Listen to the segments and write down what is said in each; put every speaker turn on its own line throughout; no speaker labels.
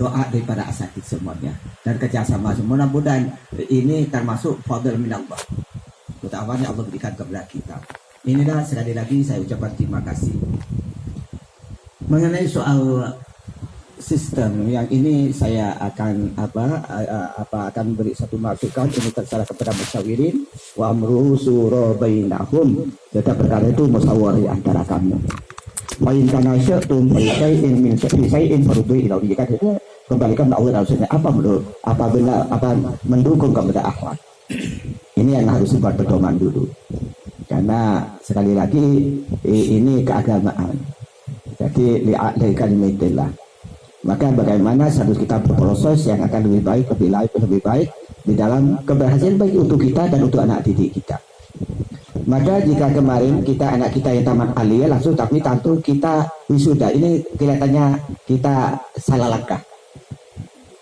doa daripada asatid semuanya dan kerjasama semua. Mudah-mudahan ini termasuk fadl minallah, keutamaan yang Allah berikan kepada kita. Inilah sekali lagi saya ucapkan terima kasih. Mengenai soal sistem yang ini saya akan akan beri satu masukan. Ini terserah kepada musyawirin wa amruhu syura bainahum. Setiap perkara itu musyawarah antara kamu. Wa in kana syai'un fi syai'in min syai'in farudhu ila Allah. Itu kembalikan Allah dan Rasulnya. Apa mendukung kepada akhwat. Ini yang harus dibuat pedoman dulu. Karena sekali lagi ini keagamaan. Jadi li'a'lai kalimatillah. Maka bagaimana harus kita berproses yang akan lebih baik di dalam keberhasilan baik untuk kita dan untuk anak didik kita. Maka jika kemarin anak kita yang tamat aliyah langsung, tapi tentu kita wisuda, ini kelihatannya kita salah langkah.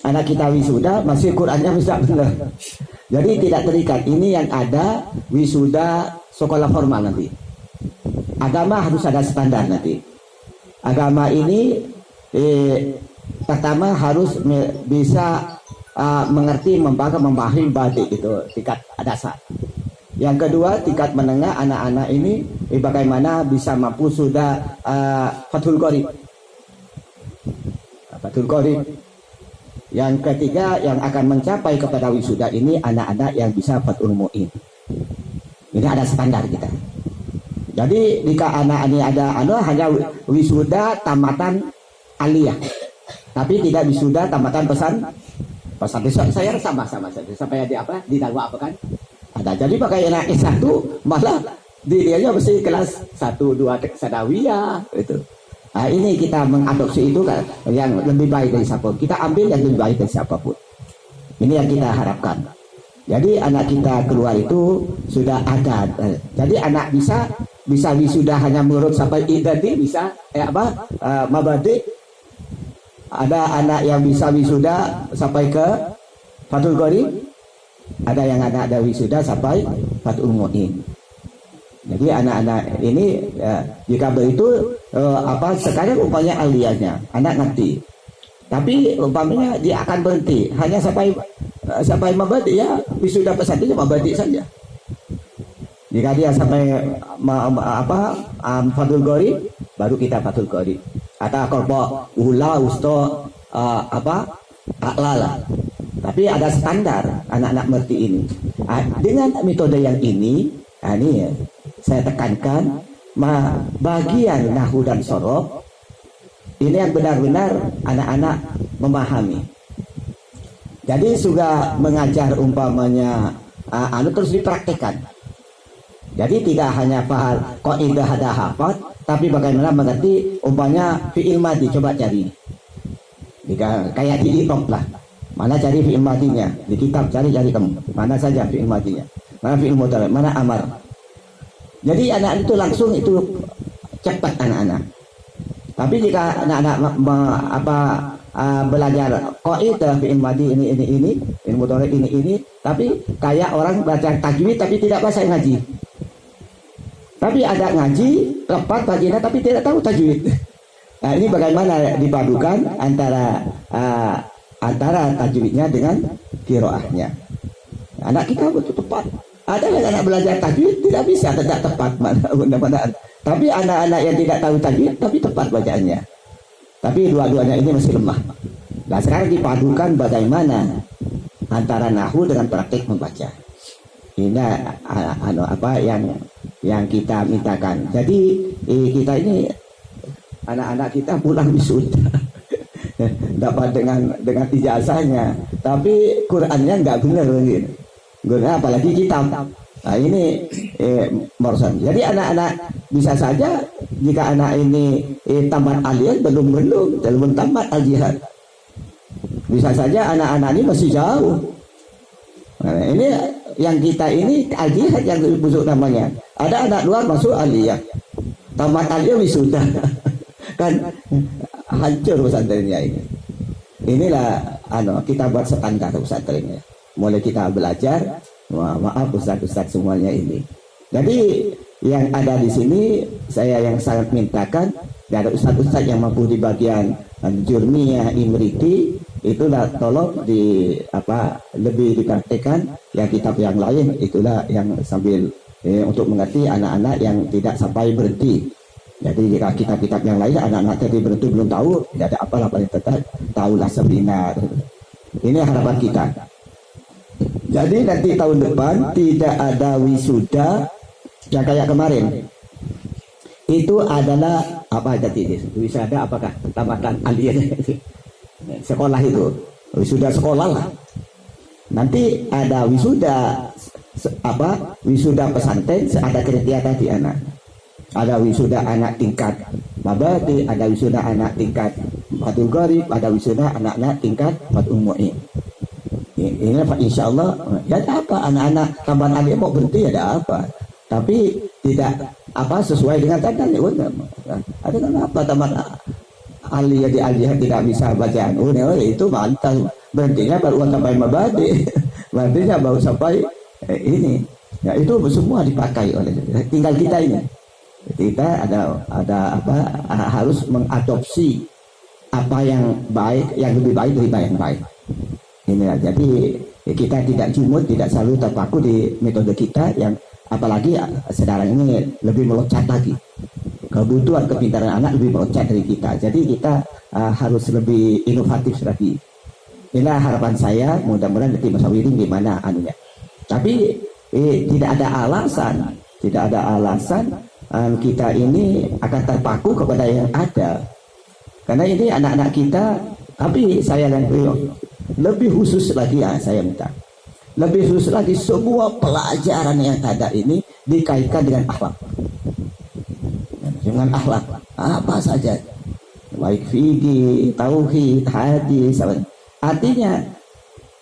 Anak kita wisuda masih Qurannya bisa benar. Jadi tidak terikat. Ini yang ada wisuda sekolah formal nanti. Agama harus ada standar nanti. Agama ini pertama harus bisa mengerti, memahami batik, itu tingkat dasar. Yang kedua, tingkat menengah, anak-anak ini bagaimana bisa mampu sudah Fathul Qorib. Yang ketiga, yang akan mencapai kepada wisuda ini anak-anak yang bisa Fathul Mu'in. Ini ada standar kita. Jadi jika anak ini ada hanya wisuda tamatan aliyah, tapi tidak wisuda tamatan pesan saya sama saja sampai di dakwah apa kan ada. Jadi pakai anak S1 malah dirinya mesti kelas 1 2 sadawiyah itu. Nah, ini kita mengadopsi itu kan yang lebih baik dari siapapun. Kita ambil yang lebih baik dari siapapun. Ini yang kita harapkan. Jadi anak kita keluar itu sudah ada. Jadi anak bisa wisuda hanya menurut sampai idadi bisa mabadi. Ada anak yang bisa wisuda sampai ke Fathul Qorib. Ada yang ada wisuda sampai Fathul Mu'in. Jadi anak-anak ini jika begitu sekarang umpamanya aliyahnya anak nanti. Tapi umpamanya dia akan berhenti hanya sampai mabadi, ya wisuda pesantrennya mabadi saja. Jika dia sampai Fathul Qorib, baru kita Fathul Qorib. Atau kalau ula usto aklala. Tapi ada standar anak-anak mengerti ini. Dengan metode yang ini ya, saya tekankan bagian nahwu dan sorof ini yang benar-benar anak-anak memahami. Jadi juga mengajar umpamanya terus dipraktekkan. Jadi tidak hanya pahal kaidah ada hafal, tapi bagaimana mengerti umpamanya fi'il madhi. Coba cari. Jika kayak di IROB lah. Mana cari fi'il madhinya? Di kitab cari kamu. Mana saja fi'il madhinya? Mana fi'il mudhari? Mana amar? Jadi anak itu langsung itu cepat anak-anak. Tapi jika anak-anak belajar kaidah fi'il madhi ini fi'il mudhari ini, tapi kayak orang belajar tajwid tapi tidak bahasa ngaji. Tapi ada ngaji, lepas baginda tapi tidak tahu tajwid. Nah, ini bagaimana dipadukan antara tajwidnya dengan qiraahnya. Anak kita betul tepat. Ada yang anak belajar tajwid tidak bisa, tidak tepat mana. Tapi anak-anak yang tidak tahu tajwid tapi tepat bacaannya. Tapi dua-duanya ini masih lemah. Nah, sekarang dipadukan bagaimana antara nahwu dengan praktik membaca. Ini yang kita mintakan. Jadi kita ini anak-anak kita pulang wisuda dapat dengan ijazahnya, tapi Qurannya nggak benar gitu. Apalagi kitab. Nah ini Morson. Jadi anak-anak bisa saja jika anak ini tamat aliyah belum tamat al-jihad. Bisa saja anak-anak ini masih jauh. Nah, ini yang kita ini al-jihad yang busuk namanya. Ada anak luar masuk aliyah, tamat aliyah wisuda. Kan hancur pesantrennya ini. Inilah kita buat standar pesantrennya. Mulai kita belajar, maaf ustaz-ustaz semuanya ini. Jadi yang ada di sini saya yang sangat mintakan Dan ada ustaz-ustaz yang mampu di bagian jurmiyah, imriti, itulah tolong lebih dipraktekkan yang kitab yang lain, itulah yang sambil untuk mengerti anak-anak yang tidak sampai berhenti. Jadi jika kitab-kitab yang lain anak-anak tadi berhenti belum tahu, tidak ada apalah, paling tetap tahulah sebenar. Ini harapan kita. Jadi nanti tahun depan tidak ada wisuda yang kayak kemarin. Itu adalah apa tadi? Wisuda apakah tamatan aliyah sekolah itu? Wisuda sekolah lah. Nanti ada wisuda wisuda pesantren, ada kriteria tadi anak. Ada wisuda anak tingkat mabadi, ada wisuda anak tingkat Fathul Gharib, ada wisuda anak-anak tingkat Fathul Mu'in. Ini insya Allah ya ada apa, anak-anak tambahan aliyah mau berhenti ada apa, tapi tidak sesuai dengan tanda ada kan apa tambahan aliyah di aliyah tidak bisa bacaan itu mantap, berhentinya baru sampai mabadi, berhentinya baru sampai ini ya, itu semua dipakai oleh tinggal kita ini. Kita harus mengadopsi apa yang baik, yang lebih baik dari yang baik. Ini jadi kita tidak jumut, tidak selalu terpaku di metode kita yang apalagi sekarang ini lebih meloncat lagi. Kebutuhan kepintaran anak lebih meloncat dari kita. Jadi kita harus lebih inovatif lagi. Inilah harapan saya, mudah-mudahan nanti Mas Wiring gimana anunya. Tapi tidak ada alasan kita ini akan terpaku kepada yang ada. Karena ini anak-anak kita, tapi saya lebih khusus lagi saya minta. Lebih khusus lagi semua pelajaran yang ada ini dikaitkan dengan akhlak. Dengan akhlak apa saja. Baik fikih, tauhid, hadis. Artinya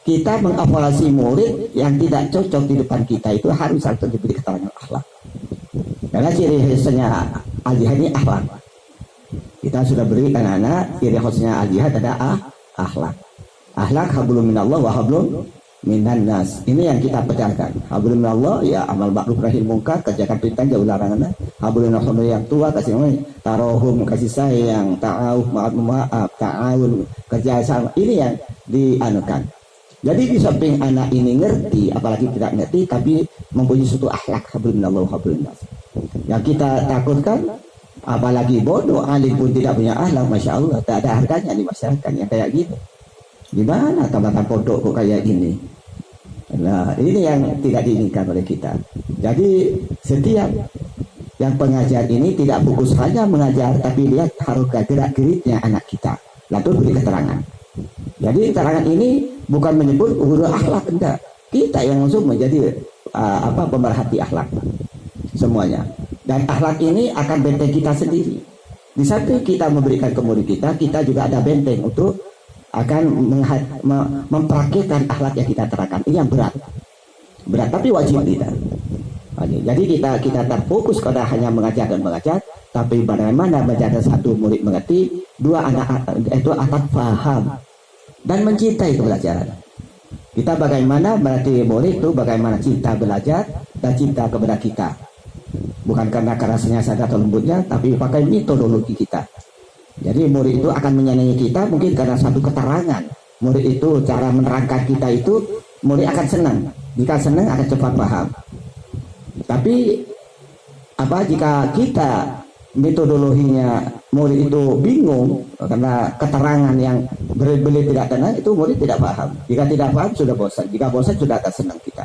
kita mengevaluasi murid yang tidak cocok di depan kita itu harus diberi keterangan akhlak. Karena ciri khasnya al-jihad ini akhlak. Kita sudah berikan anak ciri khasnya al-jihad ada akhlak. Akhlak hablum minallah wa hablum minan nas. Ini yang kita pecahkan. Hablum minallah ya amal ma'ruf nahi munkar, kerjakan perintah jauh larangan. Hablum minallah yang tua kasih tarohum, kasih sayang, ta'awuf, maaf, ta'awun, kerja sama. Ini yang dianukan. Jadi di samping anak ini ngerti, apalagi tidak ngerti, tapi mempunyai suatu akhlak hablum minallah wa hablum minan nas. Yang kita takutkan, apalagi bodoh, alim pun tidak punya akhlak, masya Allah, tak ada harganya di masyarakat yang kayak gitu. Gimana tambahkan pondok kok kayak gini? Nah, ini yang tidak diinginkan oleh kita. Jadi setiap yang pengajar ini tidak fokus hanya mengajar, tapi lihat harus gerak-geriknya anak kita. Lalu beri keterangan. Jadi keterangan ini bukan menyebut guru akhlak, enggak. Kita yang langsung menjadi pemerhati akhlak semuanya. Dan akhlak ini akan benteng kita sendiri. Di samping kita memberikan ke murid kita, kita juga ada benteng untuk akan mempraktikkan akhlak yang kita terangkan. Ini yang berat, tapi wajib kita. Jadi kita terfokus pada hanya mengajar dan mengajar, tapi bagaimana menjadi satu murid mengerti, dua anak itu akan paham dan mencintai pelajaran. Kita bagaimana berarti murid itu bagaimana cinta belajar dan cinta kepada kita. Bukan karena kerasnya saja atau lembutnya, tapi pakai metodologi kita. Jadi murid itu akan menyenangi kita mungkin karena satu keterangan. Murid itu cara menerangkan kita itu murid akan senang. Jika senang akan cepat paham. Tapi jika kita metodologinya murid itu bingung karena keterangan yang berbeda tidak tenang, itu murid tidak paham. Jika tidak paham sudah bosan. Jika bosan sudah akan senang kita.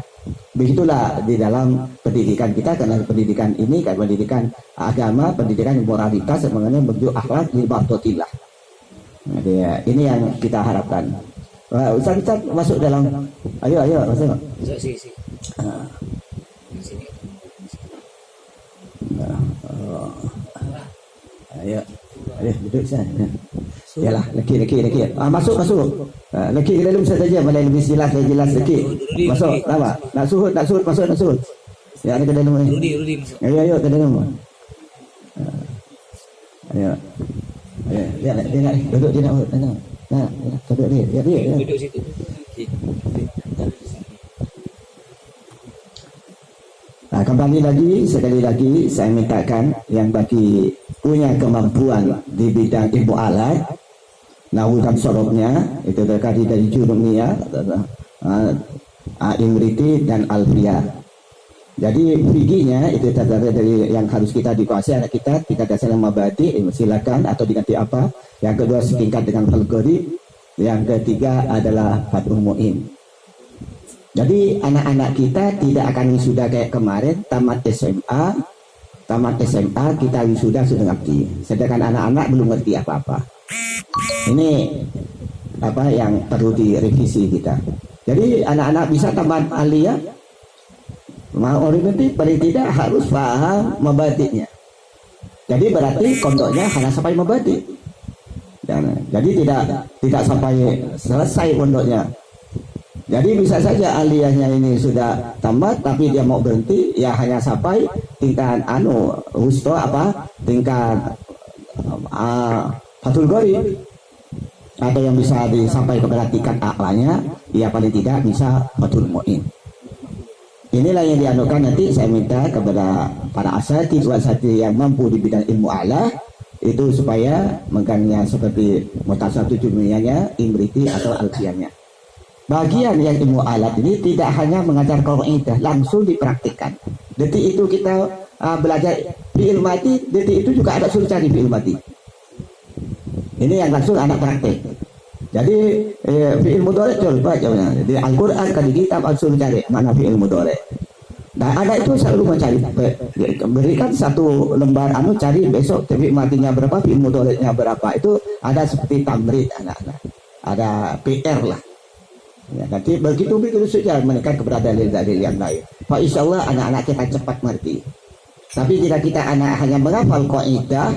Begitulah di dalam pendidikan kita, karena pendidikan ini kan pendidikan agama, pendidikan moralitas mengenai menuju akhlak di ba'dotillah. Jadi ini yang kita harapkan. Ustaz masuk dalam. Ayo masuk. Ayo duduk sana. Yalah, leki. Masuk. Leki ke dalam saja, mulai lebih jelas leki. Masuk, lama. Nak suhud, masuk. Ya, ni ke dalam ni. Rudi masuk. Ayo ke dalam. Ayo. Dia nak duduk dia nak. Nah, duduk dia. Duduk situ. Kembali lagi, sekali lagi saya mintakan yang bagi punya kemampuan di bidang ilmu alat, nahwu dan sorobnya, itu terdiri dari jurumiyah, imriti dan alfiyah. Jadi fikihnya itu terdiri dari yang harus kita dikuasai anak kita, tiga dasar mabadi, silakan atau diganti apa. Yang kedua setingkat dengan algori. Yang ketiga adalah fathul mu'in. Jadi anak-anak kita tidak akan wisuda kayak kemarin, tamat SMA kita wisuda sudah ngerti. Sedangkan anak-anak belum ngerti apa-apa. Ini apa yang perlu direvisi kita. Jadi anak-anak bisa tamat aliyah, orientif paling tidak harus paham mabadi'nya. Jadi berarti kontaknya hanya sampai mabadi'. Jadi tidak sampai selesai pondoknya. Jadi bisa saja aliyahnya ini sudah tamat tapi dia mau berhenti ya hanya sampai tingkat wusto tingkat fathul gori, atau yang bisa disampaikan kepada tingkat a'lanya ya paling tidak bisa fathul mu'in. Inilah yang dianukan nanti saya minta kepada para asatidz yang mampu di bidang ilmu a'la itu supaya megangnya seperti mutasabtu jumiyahnya, imriti atau alfiyahnya. Bagian yang ilmu alat ini tidak hanya mengajar kaidah, langsung dipraktikkan. Detik itu kita belajar fi'il mati, detik itu juga ada suruh cari fi'il mati. Ini yang langsung anak praktek. Jadi fi'il mudhari coba jawabnya. Di Al-Qur'an kan di kitab suruh cari mana fi'il mudhari. Nah, anak itu selalu mencari, berikan satu lembar cari besok fi'il matinya berapa, fi'il mudhari'nya berapa. Itu ada seperti tamrid anak-anak. Ada PR lah. Ya, nanti begitu saja menekan kepada dalil-dalil yang lain. Pak insyaallah anak-anak kita cepat mengerti. Tapi jika kita anak hanya menghafal kaidah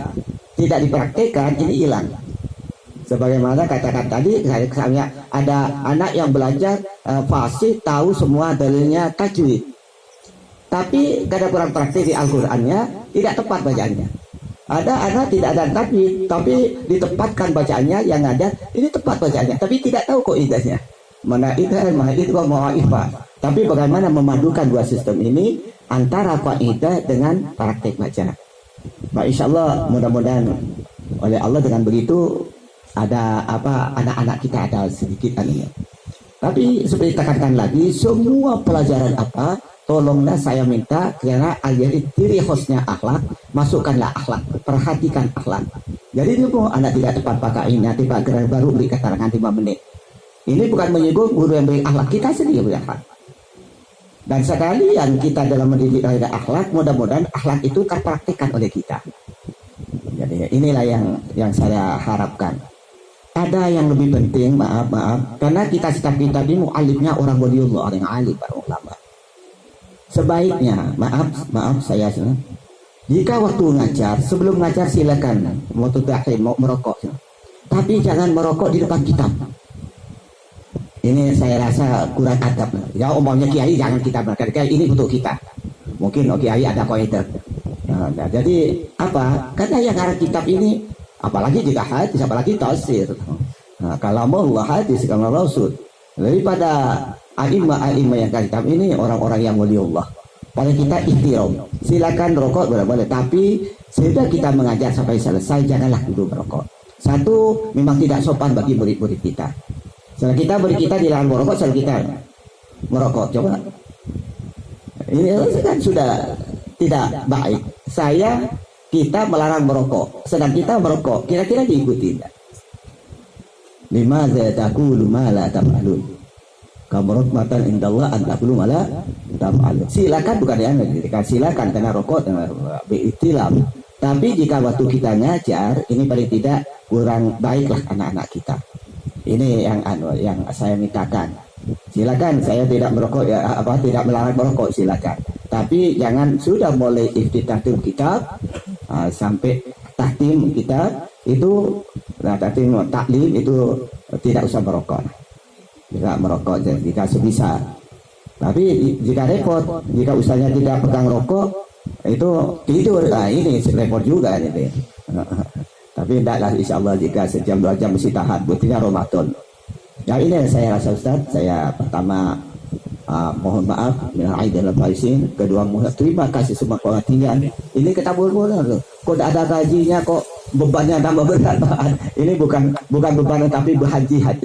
tidak dipraktekkan, ini hilang. Sebagaimana katakan tadi, misalnya ada anak yang belajar fasih, tahu semua dalilnya tajwid, tapi karena kurang praktik di Al-Qur'annya tidak tepat bacaannya. Ada anak tidak ada tajwid, tapi ditempatkan bacaannya yang ada ini tepat bacaannya, tapi tidak tahu kaidahnya. Mana itu ma'ifah. Tapi bagaimana memadukan dua sistem ini antara kaidah dengan praktek baca. Nah, insyaallah mudah-mudahan oleh Allah dengan begitu ada anak-anak kita ada sedikit anunya. Tapi seperti tekankan lagi, semua pelajaran tolonglah saya minta karena ajari diri hostnya akhlak, masukkanlah akhlak, perhatikan akhlak. Jadi itu anak tidak tepat pakai nanti Pak Gerar baru beri keterangan 5 menit. Ini bukan menyinggung guru yang beri akhlak, kita sendiri berakhlak. Dan sekalian kita dalam mendidik akhlak, mudah-mudahan akhlak itu terpraktikkan oleh kita. Jadi inilah yang saya harapkan. Ada yang lebih penting, maaf, karena setiap kita ini mu'alifnya orang waliullah, orang alim, para ulama. Sebaiknya, maaf saya jika waktu ngajar, sebelum ngajar silakan mau merokok, tapi jangan merokok di depan kitab. Ini saya rasa kurang adab. Ya umumnya kiai jangan kita berkata ini untuk kita. Mungkin kiai ada kaidah. Nah, jadi karena yang arah kitab ini, apalagi jika hadis, apalagi tafsir. Nah, kalau Allah hadis, kalau Rasul. Daripada a'imah yang kitab ini orang-orang yang waliullah. Pada kita ihtiram. Silakan rokok boleh, tapi sudah kita mengajar sampai selesai janganlah dulu merokok. Satu, memang tidak sopan bagi murid-murid kita. Setelah kita kita dilarang merokok, setelah kita merokok, coba. Ini kan sudah tidak baik. Kita melarang merokok, sedang kita merokok, kira-kira diikuti tidak? Limadza taqulu ma la taf'alun? Kamarahmatan indallah an taqulu ma la taf'alun. Silakan bukan yang silakan karena rokok dengan bi'tilam. Tapi jika waktu kita ngajar, ini paling tidak kurang baiklah anak-anak kita. Ini yang saya mintakan. Silakan, saya tidak merokok tidak melarang merokok, silakan. Tapi jangan sudah mulai iftitahul kitab sampai tahtim kitab itu tahtim taklim itu tidak usah merokok. Tidak merokok jika sebisa. Tapi jika repot, jika usahanya tidak pegang rokok itu tidur. Ini repot juga ini. Tapi tidaklah insyaallah jika sejam 2 jam mesti tahan, buktinya Ramadan. Ya ini yang saya rasa Ustaz, saya pertama mohon maaf minal aidin wal faizin, kedua mohon terima kasih semua perhatian. Ini kita boleh kok ada gajinya, kok bebannya tambah berat. Ini bukan beban tapi bahan jihad.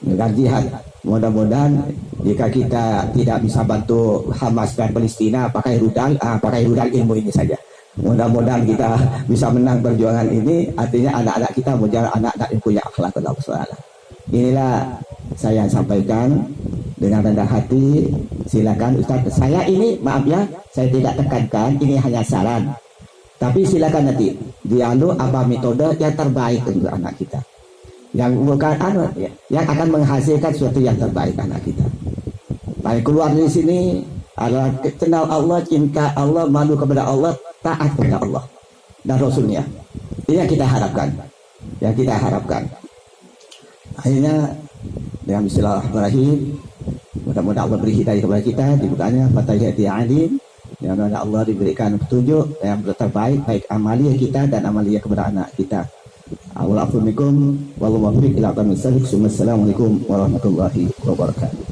Bahan jihad. Mudah-mudahan jika kita tidak bisa bantu Hamas dan Palestina pakai rudal ilmu ini saja. Mudah-mudahan kita bisa menang perjuangan ini. Artinya anak-anak kita menjadi anak-anak yang punya akhlak Allah Subhanahu. Inilah saya sampaikan dengan rendah hati. Silakan Ustaz. Saya ini maaf ya, saya tidak tekankan, ini hanya saran. Tapi silakan nanti dialog apa metode yang terbaik untuk anak kita. Yang bukan yang akan menghasilkan sesuatu yang terbaik anak kita. Baik, keluar dari sini adalah kenal Allah, cinta Allah, malu kepada Allah, taat kepada Allah dan Rasulnya. Ini yang kita harapkan. Yang kita harapkan. Akhirnya dengan bismillahirrahmanirrahim, mudah-mudahan Allah beri hidayah kepada kita, dibukanya fatihati alim, yang Allah diberikan petunjuk yang terbaik baik amalia kita dan amalia kepada anak kita. Assalamualaikum warahmatullahi wabarakatuh.